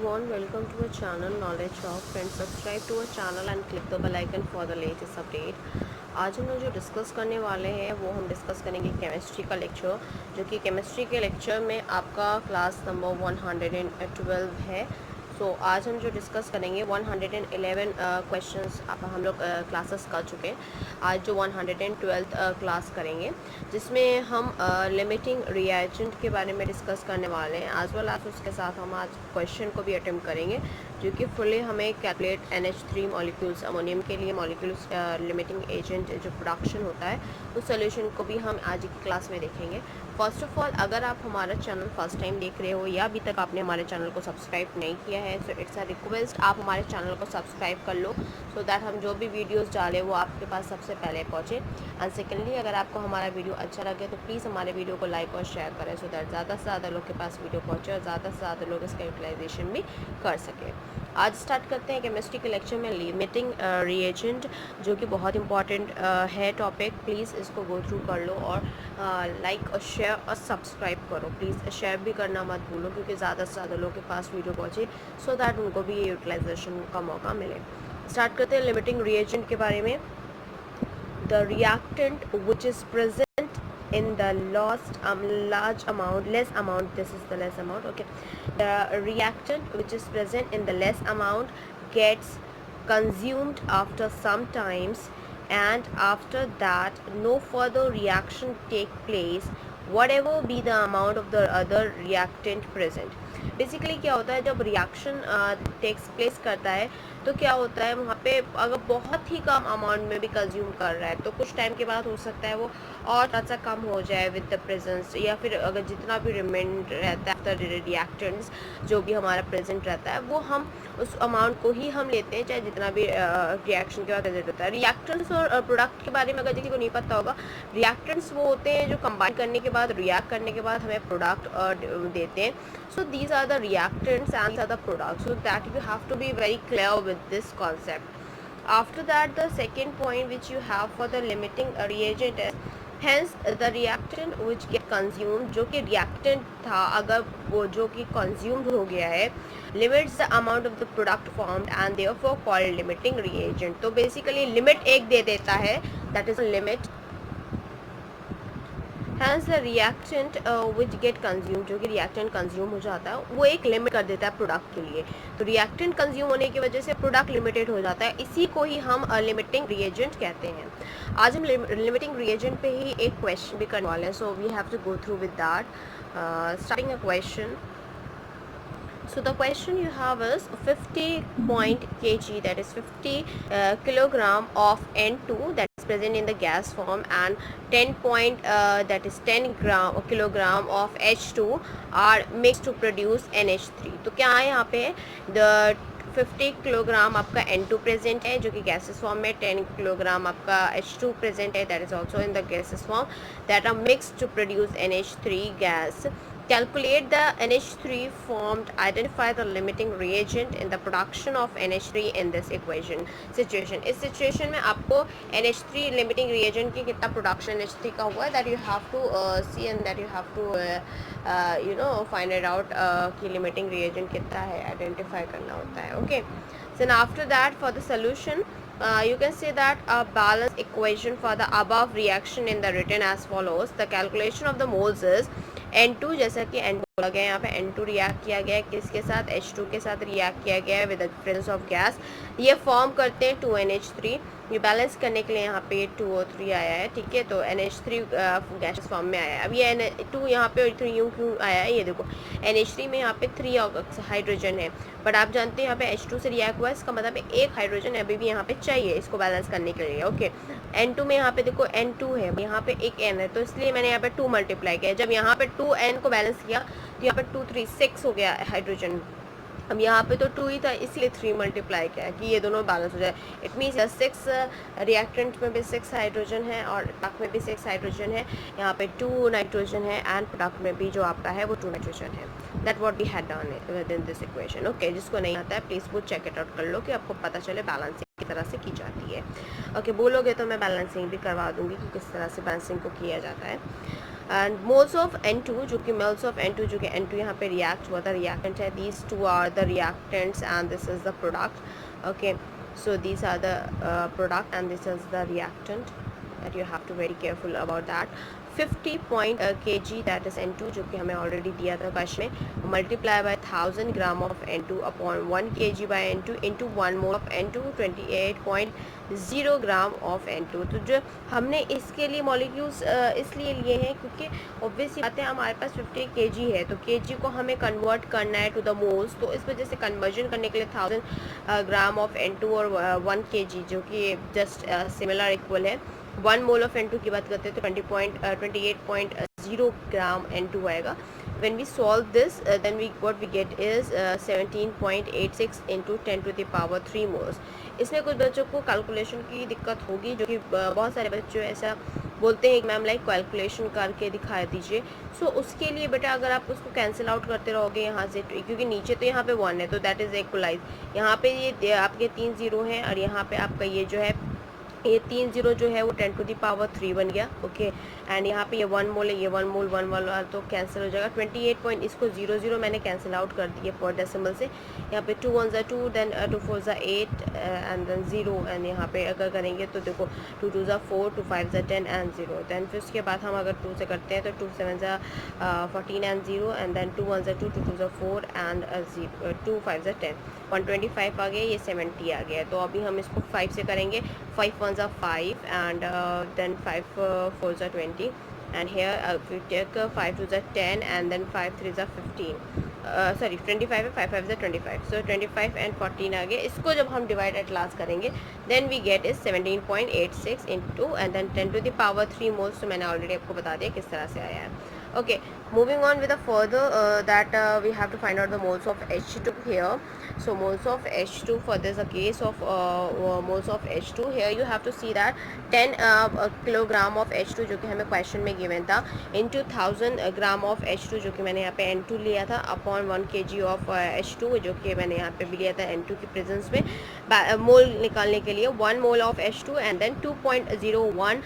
everyone, welcome to our channel Knowledge of. Friends, subscribe to our channel and click the bell icon for the latest update. आज हम लोग जो discuss करने वाले हैं वो हम डिस्कस करेंगे केमिस्ट्री का लेक्चर, जो कि केमिस्ट्री के लेक्चर में आपका क्लास नंबर 112 है। आज हम जो डिस्कस करेंगे 111 क्वेश्चंस हम लोग क्लासेस कर चुके हैं। आज जो 112th क्लास करेंगे, जिसमें हम लिमिटिंग रिएजेंट के बारे में डिस्कस करने वाले हैं। आज वाला उसके साथ हम आज क्वेश्चन को भी अटेम्प्ट करेंगे, जो कि फुली हमें कैलकुलेट NH3 मॉलिक्यूल्स, अमोनियम के लिए मॉलिक्यूल्स लिमिटिंग एजेंट जो प्रोडक्शन होता है, उस सोल्यूशन को भी हम आज की क्लास में देखेंगे। फर्स्ट ऑफ ऑल, अगर आप हमारा चैनल फर्स्ट टाइम देख रहे हो या अभी तक आपने हमारे चैनल को सब्सक्राइब नहीं किया है, सो इट्स अ रिक्वेस्ट आप हमारे चैनल को सब्सक्राइब कर लो, सो दैट हम जो भी वीडियोस डालें वो आपके पास सबसे पहले पहुँचे। एंड सेकेंडली, अगर आपको हमारा वीडियो अच्छा लगे तो प्लीज़ हमारे वीडियो को लाइक और शेयर करें, सो दैट ज़्यादा से ज़्यादा लोग के पास वीडियो पहुँचे और ज़्यादा से ज़्यादा लोग इसका यूटिलाइजेशन भी कर सकें। आज स्टार्ट करते हैं केमिस्ट्री के लेक्चर में लिमिटिंग रिएजेंट, जो कि बहुत इंपॉर्टेंट है टॉपिक। प्लीज़ इसको गो थ्रू कर लो और लाइक और शेयर और सब्सक्राइब करो। प्लीज़ शेयर भी करना मत भूलो, क्योंकि ज़्यादा से ज़्यादा लोगों के पास वीडियो पहुँचे, सो दैट उनको भी ये यूटिलाइजेशन का मौका मिले। स्टार्ट करते हैं लिमिटिंग रिएजेंट के बारे में। The reactant which is present in the large amount, less amount, this is the less amount, okay. The reactant which is present in the less amount gets consumed after some times, and after that no further reaction take place whatever be the amount of the other reactant present. Basically क्या होता है, जब reaction takes place करता है तो क्या होता है, वहाँ पे अगर बहुत ही कम अमाउंट में भी कंज्यूम कर रहा है तो कुछ टाइम के बाद हो सकता है वो और थोड़ा सा कम हो जाए विद द प्रेजेंस, या फिर अगर जितना भी रिमेंड रहता है आफ्टर रिएक्टेंट्स जो भी हमारा प्रेजेंट रहता है, वो हम उस अमाउंट को ही हम लेते हैं, चाहे जितना भी रिएक्शन के बाद प्रेजेंट होता है। रिएक्टेंट्स और प्रोडक्ट के बारे में अगर किसी को नहीं पता होगा, रिएक्टेंट्स वो होते हैं जो कंबाइन करने के बाद, रिएक्ट करने के बाद हमें प्रोडक्ट देते हैं। So these are the reactants and these are the products, so that you have to be very clear with this concept. After that, the second point which you have for the limiting reagent is hence the reactant which get consumed, जो कि reactant था अगर वो जो कि consumed हो गया है, limits the amount of the product formed and therefore called limiting reagent. तो basically limit एक दे देता है, that is a limit. Hence the reactant which get consume, जो कि रिएक्टेंट कंज्यूम हो जाता है, वो एक लिमिट कर देता है प्रोडक्ट के लिए। तो रिएक्टेंट कंज्यूम होने की वजह से प्रोडक्ट लिमिटेड हो जाता है, इसी को ही हम लिमिटिंग रिएजेंट कहते हैं। आज हम लिमिटिंग रिएजेंट पे ही एक क्वेश्चन भी करने वाले हैं, so we have to go through with that. Starting a question. So the question you have is 50 kg, that is 50 kilogram of N2 that is present in the gas form, and 10 kilogram of H2 are mixed to produce NH3. तो क्या है यहाँ पे, the 50 kilogram आपका N2 present है जो कि gases form में, 10 किलोग्राम आपका H2 प्रेजेंट है that is also in the gases form, that are mixed to produce NH3 gas. Calculate the NH3 formed. Identify the limiting reagent in the production of NH3 in this equation situation. इस situation में आपको NH3 limiting reagent की कितना production NH3 का हुआ है, that you have to see and that you have to find it out कि limiting reagent कितना है, identify करना होता है. Okay. Then after that, for the solution, you can say that a balanced equation for the above reaction in the written as follows. The calculation of the moles is N2, जैसा कि N बोला गया है, यहाँ पे N2 react किया गया है किसके साथ, H2 के साथ रिएक्ट किया गया है with the presence of gas, ये फॉर्म करते हैं 2NH3. ये बैलेंस करने के लिए यहाँ पे 2O3 आया है, ठीक है. तो NH3 गैस फॉर्म में आया है. अब ये N2 यहाँ पे 3 यूँ क्यों आया है, ये देखो NH3 में यहाँ पे 3 हाइड्रोजन है, बट आप जानते हैं यहाँ पे H2 से रिएक्ट हुआ है, इसका मतलब एक हाइड्रोजन अभी भी यहाँ पे चाहिए इसको बैलेंस करने के लिए. ओके. N2 में यहाँ पे देखो N2 है, यहाँ पे एक N है, तो इसलिए मैंने यहाँ पे 2 मल्टीप्लाई किया. जब यहाँ पे 2N को बैलेंस किया तो यहाँ पे 2 3 6 हो गया हाइड्रोजन. अब यहाँ पे तो 2 ही था, इसलिए 3 मल्टीप्लाई किया कि ये दोनों बैलेंस हो जाए. इट मीन्स 6 रिएक्टेंट में भी 6 हाइड्रोजन है और प्रोडक्ट में भी 6 हाइड्रोजन है. यहाँ पे 2 नाइट्रोजन है एंड प्रोडक्ट में भी जो आपका है वो 2 नाइट्रोजन है. That what we had done with in this equation. Okay. जिसको नहीं आता है प्लीज़ वो चेक इट आउट कर लो कि आपको पता चले बैलेंसिंग की तरह से की जाती है. ओके. बोलोगे तो मैं बैलेंसिंग भी करवा दूँगी कि किस तरह से बैलेंसिंग को किया जाता है. एंड मोल्स ऑफ N2 जो कि मोल्स ऑफ N2 जो कि N2 यहाँ पे रिएक्ट हुआ था, रिएक्टेंट है, these two are the reactants and this is the product. Okay, so these are the product and this is the reactant that you have to very careful about that. 50 kg that is N2 जो कि हमें already दिया था question में, multiply by 1000 gram of N2 upon 1 kg by N2 into 1 mole of N2 28.0 gram of N2. तो जो हमने इसके लिए मॉलिक्यूल्स इसलिए लिए हैं क्योंकि ऑब्वियसली बात है हमारे पास 50 kg है, तो kg को हमें कन्वर्ट करना है टू द मोल्स, तो इस वजह से कन्वर्जन करने के लिए 1000 ग्राम ऑफ N2 और 1 kg जो कि जस्ट सिमिलर इक्वल है. 1 मोल ऑफ N2 की बात करते हैं तो 28.0 ग्राम N2 आएगा. When we solve this, then what we get is 17.86 into 10 to the power 3 moles. इसमें कुछ बच्चों को कैलकुलेशन की दिक्कत होगी, जो कि बहुत सारे बच्चों ऐसा बोलते हैं कि मैम लाइक कैलकुलेशन करके दिखा दीजिए. सो उसके लिए बेटा अगर आप उसको कैंसिल आउट करते रहोगे यहाँ से, क्योंकि नीचे तो यहाँ पे 1 है तो दैट इज़ इक्वलाइज, यहाँ पे ये आपके 3 0 हैं और यहाँ पे आपका ये जो है ये 3 0 जो है वो 10 to the power 3 बन गया. ओके, एंड यहाँ पे ये 1 मोल है, ये 1 मोल 1 मोल तो कैंसिल हो जाएगा. 28 पॉइंट इसको 0 0 मैंने कैंसिल आउट कर दिए पर डेसिमल से. यहाँ पे 2 1 2 देन 2 4 8 एंड देन 0, एंड यहाँ पे अगर करेंगे तो देखो 2 2 4 2 5 10 एंड 0. देन फिर उसके बाद हम अगर 2 से करते हैं तो 2 7 14 एंड 0, एंड देन 2 1 2 2 2 4 एंड 2 5 10, 125 आ गया, ये 70 आ गया. तो अभी हम इसको 5 से करेंगे. 5 1 5 and then 5 4 20, and here if you take 5 2 10 and then 5 3 15, sorry 25 है, 5 5 25, so 25 and 14 आ गया. इसको जब हम डिवाइड एट लास्ट करेंगे then we get is 17.86 into and then 10 to the power 3 moles. तो मैंने ऑलरेडी आपको बता दिया किस तरह से आया है. Okay, moving on with the further that we have to find out the moles of H2 here. So moles of H2, for this a case of moles of H2, here you have to see that 10 kilogram of H2 जो कि हमें question में given था into 1000 gram of H2 जो कि मैंने यहाँ पे N2 लिया था अपॉन 1 kg ऑफ H2 जो कि मैंने यहाँ पे भी लिया था N2 की प्रेजेंस में. मोल निकालने के लिए 1 mole of H2 and then 2.016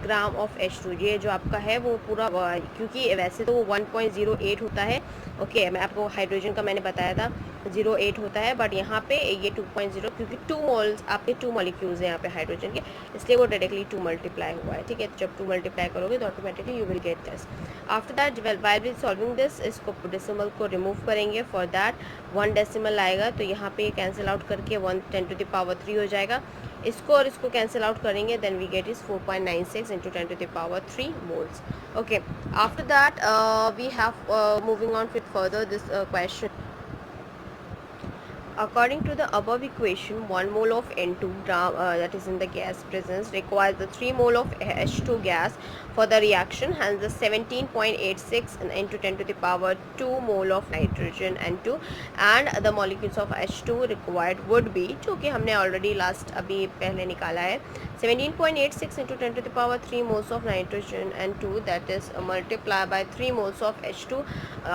gram of H2. ये जो आपका है वो पूरा, क्योंकि वैसे तो वो 1.08 होता है. ओके, मैं आपको हाइड्रोजन का मैंने बताया था 0.8 होता है, बट यहाँ पे ये 2.0 क्योंकि 2 मोल्स आपके 2 मॉलिक्यूल्स हैं यहाँ पे हाइड्रोजन के, इसलिए वो डायरेक्टली 2 मल्टीप्लाई हुआ है. ठीक है, जब 2 मल्टीप्लाई करोगे तो automatically you will get this. After that while be solving this, इसको डेसिमल को रिमूव करेंगे. फॉर दैट 1 डेसिमल आएगा, तो यहाँ पे कैंसिल आउट करके 1 10 to the power 3 हो जाएगा. इसको और इसको कैंसिल आउट करेंगे, then we get is 4.96 into 10 to the power 3 moles. Okay, after that we have moving on with further this question. According to the above equation, 1 mole of N2 that is in the gas presence requires the 3 mole of H2 gas for the reaction, hence the 17.86 into 10 to the power 2 mole of nitrogen N2, and the molecules of H2 required would be, जो कि हमने already last अभी पहले निकाला है, 17.86 into 10 to the power 3 moles of nitrogen N2, that is multiplied by 3 moles of H2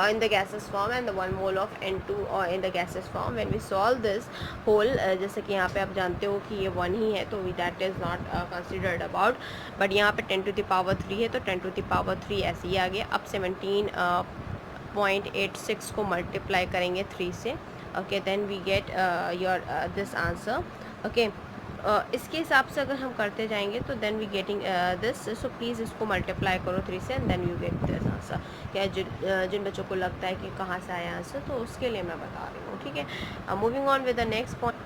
in the gaseous form and the 1 mole of N2 in the gaseous form. When we solve this whole, जैसे कि यहाँ पे आप जानते हो कि ये 1 ही है तो that is not considered about, but यहाँ पे 10 to the power 3 है तो 10 to the power 3 ऐसे ही आ गया. अब 17.86 को मल्टीप्लाई करेंगे 3 से. Okay, then we get your this answer. Okay, इसके हिसाब से अगर हम करते जाएंगे तो then we getting this. So please इसको मल्टीप्लाई करो 3 से and then you get this answer. क्या जिन बच्चों को लगता है कि कहाँ से आया आंसर, तो उसके लिए मैं बता रही हूँ. ठीक है, moving on with the next point.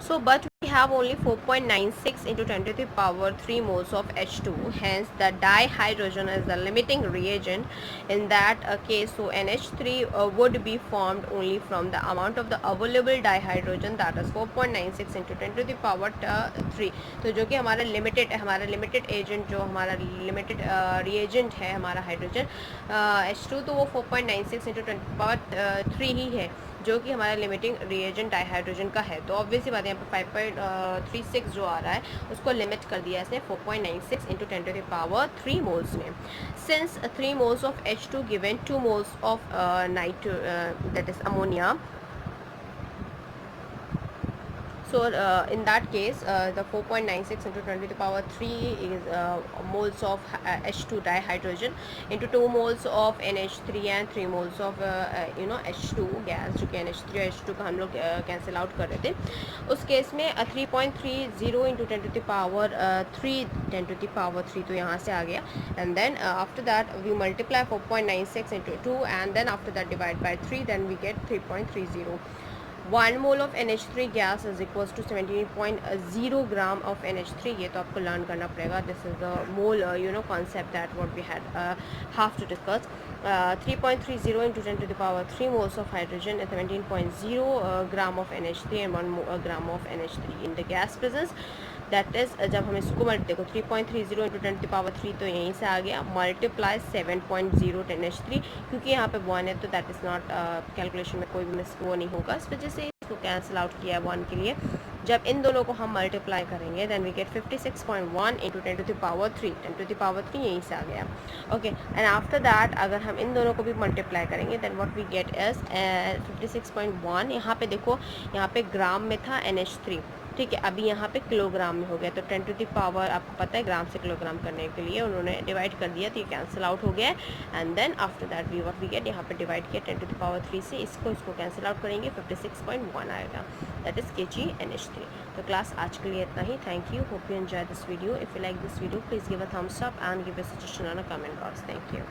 So but we have only 4.96 into 10 to the power 3 moles of H2, hence the dihydrogen is the limiting reagent in that case. So NH3 would be formed only from the amount of the available dihydrogen, that is 4.96 into 10 to the power 3. तो जो कि हमारा limited agent, जो हमारा limited reagent है हमारा hydrogen H2, तो वो 4.96 into 10 to the power 3 ही है जो कि हमारा लिमिटिंग रिएजेंट डाइहाइड्रोजन का है. तो ऑब्वियसली बात है यहाँ पे 5.36 जो आ रहा है उसको लिमिट कर दिया इसने 4.96 into 10 to the power 3 moles में. Since 3 moles of H2 given 2 moles of that is ammonia, So in that case, the 4.96 into 10 to the power 3 is moles of H2 dihydrogen into 2 moles of NH3 and 3 moles of H2 gas, जो कि NH3 और H2 का हम लोग cancel out कर रहे थे. उस केस में 3.30 into 10 to the power 3 10 to the power 3 तो यहाँ से आ गया. And then after that we multiply 4.96 into 2 and then after that divide by 3, then we get 3.30. 1 mole of NH3 gas is equals to 17.0 gram of NH3. ये तो आपको learn करना पड़ेगा. This is the mole concept that what we had have to discuss. 3.30 into 10 to the power 3 moles of hydrogen and 17.0 gram of NH3 and 1 gram of NH3 in the gas presence. That is जब हम इसको देखो 3.30 into 10 की power 3 तो यहीं से आ गया, multiply 7.0 10H3, क्योंकि यहाँ पे 1 है तो दैट इज़ नॉट कैलकुलेशन में कोई भी मिस वो नहीं होगा, इस वजह से इसको कैंसिल आउट किया है 1 के लिए. जब इन दोनों को हम मल्टीप्लाई करेंगे then we get 56.1 into 10 to the power 3. 10 to the power 3 यहीं से आ गया. ओके, एंड आफ्टर दैट अगर हम इन दोनों को भी मल्टीप्लाई करेंगे then what we get is 56.1. यहाँ पे देखो, यहाँ पे ग्राम में था NH3, ठीक है, अभी यहाँ पे किलोग्राम में हो गया. तो 10 टू द पावर आपको पता है ग्राम से किलोग्राम करने के लिए उन्होंने डिवाइड कर दिया, तो ये कैंसिल आउट हो गया. And then after that we what we get, यहाँ पे डिवाइड किया 10 टू द पावर 3 से, इसको कैंसिल आउट करेंगे 56.1 आएगा, दैट इज़ KgNH3. तो क्लास आज के लिए इतना ही. Thank you, hope you enjoy this video. If you like this video please give a thumbs up and give a suggestion on a comment box. Thank you.